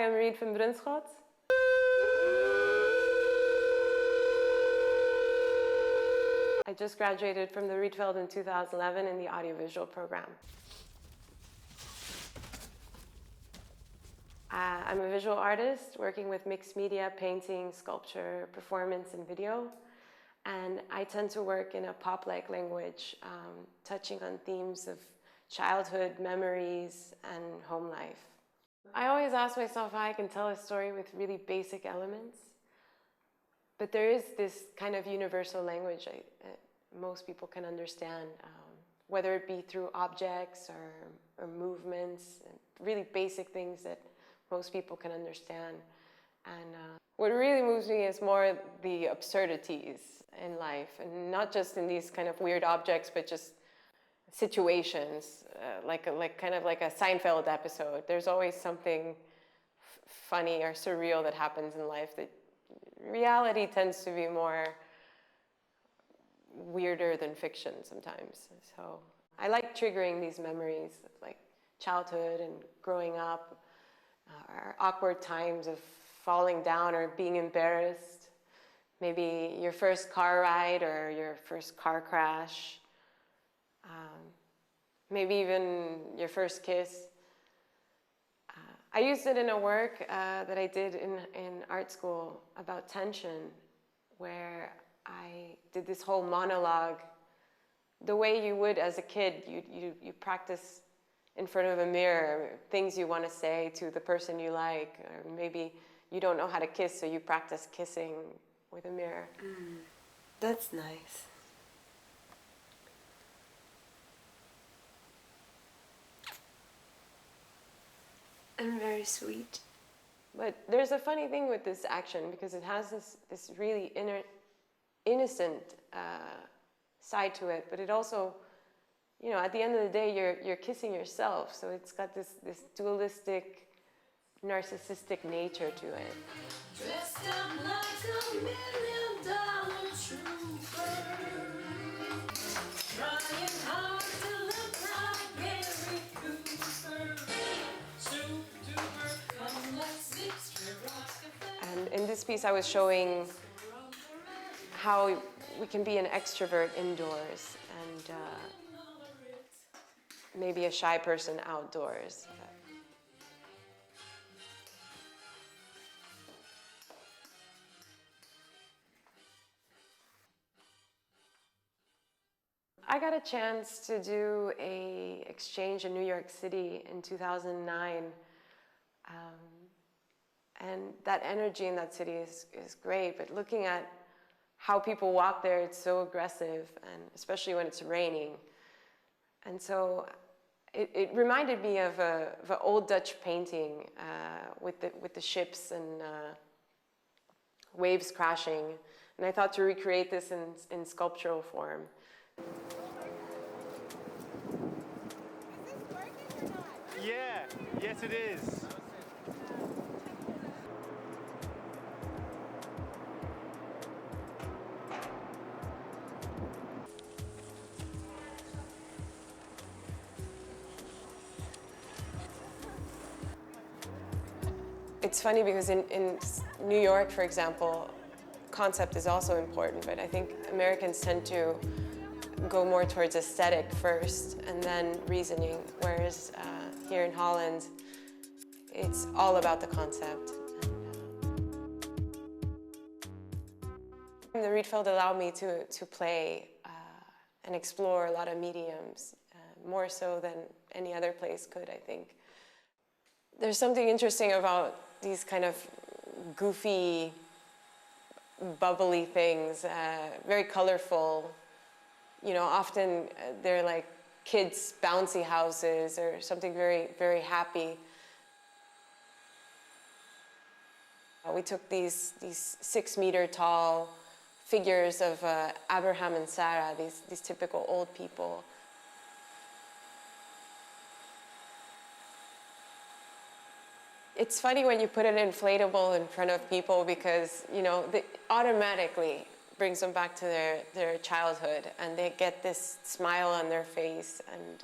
I'm Reed van Brunschot. I just graduated from the RIETVELD in 2011 in the audiovisual program. I'm a visual artist working with mixed media, painting, sculpture, performance, and video. And I tend to work in a pop-like language, touching on themes of childhood, memories, and home life. I always ask myself how I can tell a story with really basic elements. But there is this kind of universal language most people can understand, whether it be through objects or movements, and really basic things that most people can understand. And what really moves me is more the absurdities in life, and not just in these kind of weird objects, but just situations, kind of like a Seinfeld episode. There's always something funny or surreal that happens in life that reality tends to be more weirder than fiction sometimes. So I like triggering these memories of like childhood and growing up, or awkward times of falling down or being embarrassed. Maybe your first car ride or your first car crash. Maybe even your first kiss. I used it in a work that I did in art school about tension, where I did this whole monologue. The way you would as a kid, you practice in front of a mirror things you want to say to the person you like, or maybe you don't know how to kiss, so you practice kissing with a mirror. That's nice. And very sweet. But there's a funny thing with this action, because it has this really innocent side to it, but it also, you know, at the end of the day, you're kissing yourself, so it's got this dualistic, narcissistic nature to it. Dressed up like $1 million trooper, trying hard to look like Gary Cooper. Super-duper, come let's mix your Rockefeller. And in this piece, I was showing how we can be an extrovert indoors and maybe a shy person outdoors. I got a chance to do an exchange in New York City in 2009. And that energy in that city is great, but looking at how people walk there, it's so aggressive, and especially when it's raining. And so it reminded me of an old Dutch painting with the ships and waves crashing. And I thought to recreate this in sculptural form. Yeah, yes it is. It's funny because in New York, for example, concept is also important, but I think Americans tend to go more towards aesthetic first and then reasoning, whereas here in Holland, it's all about the concept. The RIETVELD allowed me to play and explore a lot of mediums, more so than any other place could, I think. There's something interesting about these kind of goofy, bubbly things, very colorful. You know, often they're like kids' bouncy houses or something very, very happy. We took these 6-meter tall figures of Abraham and Sarah, these typical old people. It's funny when you put an inflatable in front of people because, you know, it automatically brings them back to their childhood, and they get this smile on their face, and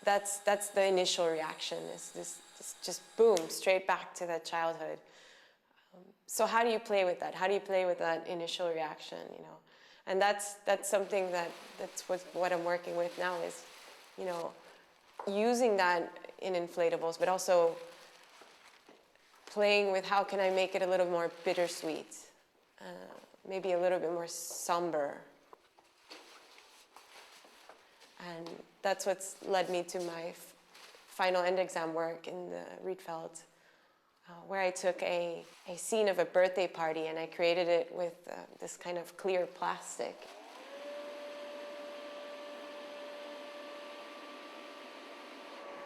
that's the initial reaction, is this just boom, straight back to that childhood. So how do you play with that? How do you play with that initial reaction, you know? And that's something that's what I'm working with now, is, you know, using that in Inflatables, but also playing with how can I make it a little more bittersweet, maybe a little bit more somber. And that's what's led me to my final end exam work in the RIETVELD, where I took a scene of a birthday party and I created it with this kind of clear plastic.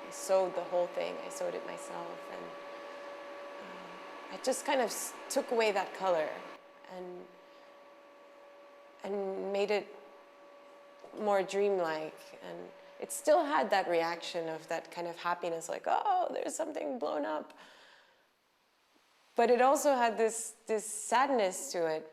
I sewed the whole thing. I sewed it myself, and I just kind of took away that color and made it more dreamlike. And it still had that reaction of that kind of happiness, like, oh, there's something blown up. But it also had this sadness to it,